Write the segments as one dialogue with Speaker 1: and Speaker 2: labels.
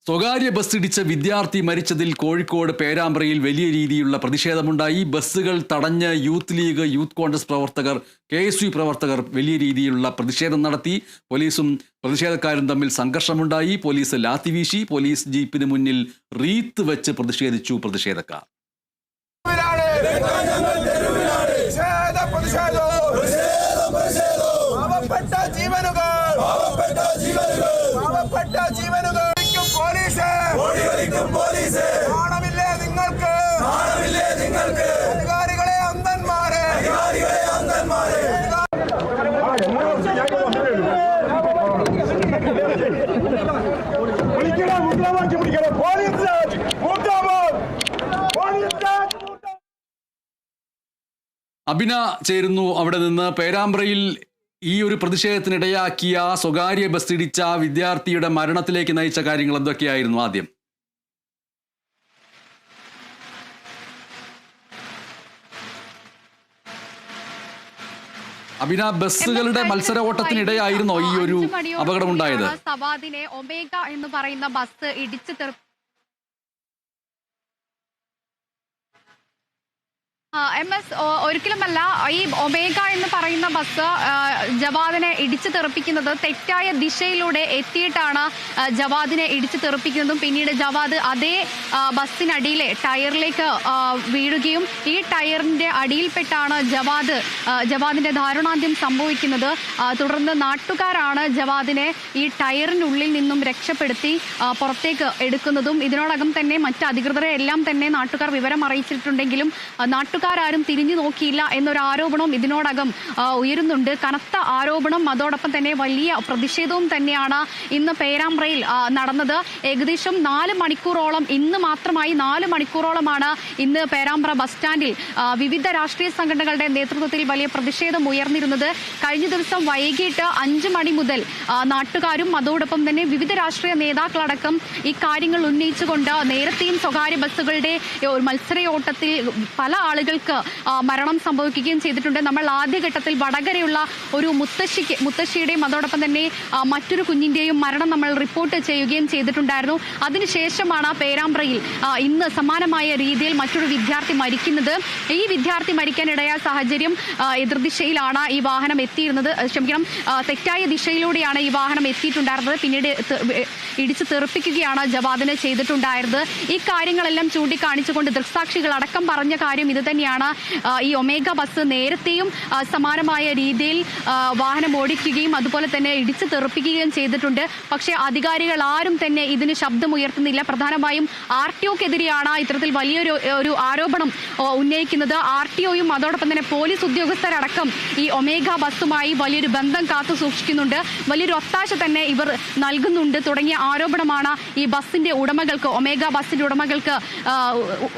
Speaker 1: സ്വകാര്യ ബസ്സിടിച്ച വിദ്യാർത്ഥി മരിച്ചതിൽ കോഴിക്കോട് പേരാമ്പ്രയിൽ വലിയ രീതിയിലുള്ള പ്രതിഷേധമുണ്ടായി. ബസ്സുകൾ തടഞ്ഞ് യൂത്ത് ലീഗ്, യൂത്ത് കോൺഗ്രസ് പ്രവർത്തകർ, KSU പ്രവർത്തകർ വലിയ രീതിയിലുള്ള പ്രതിഷേധം നടത്തി. പോലീസും പ്രതിഷേധക്കാരും തമ്മിൽ സംഘർഷമുണ്ടായി. പോലീസ് ലാത്തി വീശി. പോലീസ് ജീപ്പിന് മുന്നിൽ റീത്ത് വെച്ച് പ്രതിഷേധിച്ചു പ്രതിഷേധക്കാർ.
Speaker 2: അധികാരികളെ അന്ധന്മാരെ
Speaker 1: അബിന ചേരുന്നു അവിടെ നിന്ന്. പേരാമ്പ്രയിൽ ഈ ഒരു പ്രതിഷേധത്തിനിടയാക്കിയ സ്വകാര്യ ബസ് ഇടിച്ച വിദ്യാർത്ഥിയുടെ മരണത്തിലേക്ക് നയിച്ച കാര്യങ്ങൾ എന്തൊക്കെയായിരുന്നു? ആദ്യം അബിന, ബസ്സുകളുടെ മത്സര ഓട്ടത്തിനിടെയായിരുന്നോ ഈ ഒരു അപകടമുണ്ടായത്?
Speaker 3: സവാദിനെ ഒമേഗ എന്ന് പറയുന്ന ബസ് ഇടിച്ചു MS ഒരിക്കലുമല്ല. ഈ ഒമേഗ എന്ന് പറയുന്ന ബസ് ജവാദിനെ ഇടിച്ചു തെറിപ്പിക്കുന്നത് തെറ്റായ ദിശയിലൂടെ എത്തിയിട്ടാണ് ജവാദിനെ ഇടിച്ചു തെറിപ്പിക്കുന്നതും പിന്നീട് ജവാദ് അതേ ബസ്സിനടിയിലെ ടയറിലേക്ക് വീഴുകയും ഈ ടയറിന്റെ അടിയിൽപ്പെട്ടാണ് ജവാദിന്റെ ദാരുണാന്ത്യം സംഭവിക്കുന്നത്. തുടർന്ന് നാട്ടുകാരാണ് ജവാദിനെ ഈ ടയറിനുള്ളിൽ നിന്നും രക്ഷപ്പെടുത്തി പുറത്തേക്ക് എടുക്കുന്നതും. ഇതിനോടകം തന്നെ മറ്റ് അധികൃതരെ എല്ലാം തന്നെ നാട്ടുകാർ വിവരം അറിയിച്ചിട്ടുണ്ടെങ്കിലും നാട്ടുകാരും തിരിഞ്ഞു നോക്കിയില്ല എന്നൊരു ആരോപണവും ഇതിനോടകം ഉയരുന്നുണ്ട്. കനത്ത ആരോപണം, അതോടൊപ്പം തന്നെ വലിയ പ്രതിഷേധവും തന്നെയാണ് ഇന്ന് പേരാമ്പ്രയിൽ നടന്നത്. ഏകദേശം 4 മണിക്കൂറോളം, ഇന്ന് മാത്രമായി 4 മണിക്കൂറോളമാണ് ഇന്ന് പേരാമ്പ്ര ബസ് സ്റ്റാൻഡിൽ വിവിധ രാഷ്ട്രീയ സംഘടനകളുടെ നേതൃത്വത്തിൽ വലിയ പ്രതിഷേധം ഉയർന്നിരുന്നത്. കഴിഞ്ഞ ദിവസം വൈകിട്ട് 5 മണി മുതൽ നാട്ടുകാരും അതോടൊപ്പം തന്നെ വിവിധ രാഷ്ട്രീയ നേതാക്കളടക്കം ഈ കാര്യങ്ങൾ ഉന്നയിച്ചുകൊണ്ട് നേരത്തെയും സ്വകാര്യ ബസ്സുകളുടെ മത്സരയോട്ടത്തിൽ പല ആളുകൾക്ക് മരണം സംഭവിക്കുകയും ചെയ്തിട്ടുണ്ട്. നമ്മൾ ആദ്യഘട്ടത്തിൽ വടകരയുള്ള ഒരു മുത്തശ്ശിയുടെയും അതോടൊപ്പം തന്നെ മറ്റൊരു കുഞ്ഞിന്റെയും മരണം നമ്മൾ റിപ്പോർട്ട് ചെയ്യുകയും ചെയ്തിട്ടുണ്ടായിരുന്നു. അതിനുശേഷമാണ് പേരാമ്പ്രയിൽ ഇന്ന് സമാനമായ രീതിയിൽ മറ്റൊരു വിദ്യാർത്ഥി മരിക്കുന്നത്. ഈ വിദ്യാർത്ഥി മരിക്കാനിടയായ സാഹചര്യം എതിർദിശയിലാണ് ഈ വാഹനം എത്തിയിരുന്നത്. തെറ്റായ ദിശയിലൂടെയാണ് ഈ വാഹനം എത്തിയിട്ടുണ്ടായിരുന്നത്. പിന്നീട് ഇടിച്ചു തെറിപ്പിക്കുകയാണ് ജവാദിനെ ചെയ്തിട്ടുണ്ടായിരുന്നത്. ഈ കാര്യങ്ങളെല്ലാം ചൂണ്ടിക്കാണിച്ചുകൊണ്ട് ദൃക്സാക്ഷികൾ അടക്കം പറഞ്ഞ കാര്യം ഇത് തന്നെയാണ്. ഈ ഒമേഗ ബസ് നേരത്തെയും സമാനമായ രീതിയിൽ വാഹനം ഓടിക്കുകയും അതുപോലെ തന്നെ ഇടിച്ചു തെറിപ്പിക്കുകയും ചെയ്തിട്ടുണ്ട്. പക്ഷേ അധികാരികൾ ആരും തന്നെ ഇതിന് ശബ്ദമുയർത്തുന്നില്ല. പ്രധാനമായും RTOക്കെതിരെയാണ് ഇത്തരത്തിൽ വലിയൊരു ആരോപണം ഉന്നയിക്കുന്നത്. RTOയും അതോടൊപ്പം തന്നെ പോലീസ് ഉദ്യോഗസ്ഥരടക്കം ഈ ഒമേഗ ബസ്സുമായി വലിയൊരു ബന്ധം കാത്തു സൂക്ഷിക്കുന്നുണ്ട്, വലിയൊരു ഒത്താശ തന്നെ ഇവർ നൽകുന്നുണ്ട് തുടങ്ങിയ ആരോപണമാണ് ഈ ബസ്സിന്റെ ഉടമകൾക്ക്, ഒമേഗ ബസ്സിന്റെ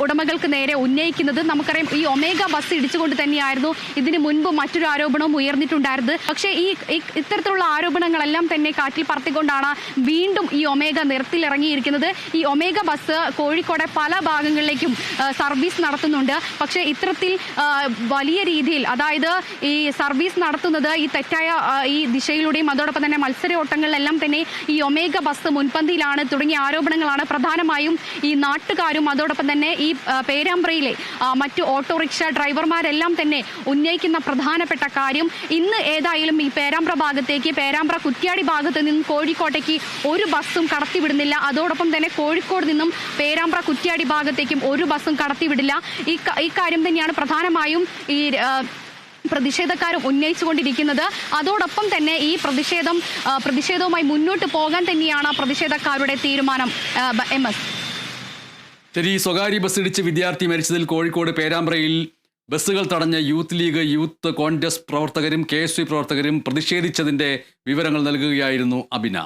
Speaker 3: ഉടമകൾക്ക് നേരെ ഉന്നയിക്കുന്നത്. നമുക്കറിയാം, ഈ ഒമേഗ ബസ് ഇടിച്ചുകൊണ്ട് തന്നെയായിരുന്നു ഇതിന് മുൻപ് മറ്റൊരു ആരോപണവും ഉയർന്നിട്ടുണ്ടായിരുന്നത്. പക്ഷേ ഇത്തരത്തിലുള്ള ആരോപണങ്ങളെല്ലാം തന്നെ കാറ്റിൽ പറത്തിക്കൊണ്ടാണ് വീണ്ടും ഈ ഒമേഗ നിരത്തിലിറങ്ങിയിരിക്കുന്നത്. ഈ ഒമേഗ ബസ് കോഴിക്കോടെ പല ഭാഗങ്ങളിലേക്കും സർവീസ് നടത്തുന്നുണ്ട്. പക്ഷേ ഇത്തരത്തിൽ വലിയ രീതിയിൽ, അതായത് ഈ സർവീസ് നടത്തുന്നത് ഈ തെറ്റായ ഈ ദിശയിലൂടെയും അതോടൊപ്പം തന്നെ മത്സരയോട്ടങ്ങളിലെല്ലാം തന്നെ ഈ ഒമേഗ ബസ് മുൻപന്തിയിലാണ് തുടങ്ങിയ ആരോപണങ്ങളാണ് പ്രധാനമായും ഈ നാട്ടുകാരും അതോടൊപ്പം തന്നെ ഈ പേരാമ്പ്രയിലെ മറ്റു ഓട്ടോറിക്ഷ ഡ്രൈവർമാരെല്ലാം തന്നെ ഉന്നയിക്കുന്ന പ്രധാനപ്പെട്ട കാര്യം. ഇന്ന് ഏതായാലും ഈ പേരാമ്പ്ര ഭാഗത്തേക്ക്, പേരാമ്പ്ര കുറ്റ്യാടി ഭാഗത്ത് നിന്നും കോഴിക്കോട്ടേക്ക് ഒരു ബസ്സും കടത്തിവിടുന്നില്ല. അതോടൊപ്പം തന്നെ കോഴിക്കോട് നിന്നും പേരാമ്പ്ര കുറ്റ്യാടി ഭാഗത്തേക്കും ഒരു ബസ്സും കടത്തിവിടില്ല. ഈ കാര്യം തന്നെയാണ് പ്രധാനമായും ഈ പ്രതിഷേധക്കാരും ഉന്നയിച്ചുകൊണ്ടിരിക്കുന്നത്. അതോടൊപ്പം തന്നെ ഈ പ്രതിഷേധവുമായി മുന്നോട്ട് പോകാൻ തന്നെയാണ് പ്രതിഷേധക്കാരുടെ തീരുമാനം. MS
Speaker 1: ശരി, സ്വകാര്യ ബസ് ഇടിച്ച് വിദ്യാർത്ഥി മരിച്ചതിൽ കോഴിക്കോട് പേരാമ്പ്രയിൽ ബസ്സുകൾ തടഞ്ഞ യൂത്ത് ലീഗ്, യൂത്ത് കോൺഗ്രസ് പ്രവർത്തകരും KSU പ്രവർത്തകരും പ്രതിഷേധിച്ചതിന്റെ വിവരങ്ങൾ നൽകുകയായിരുന്നു അബിന.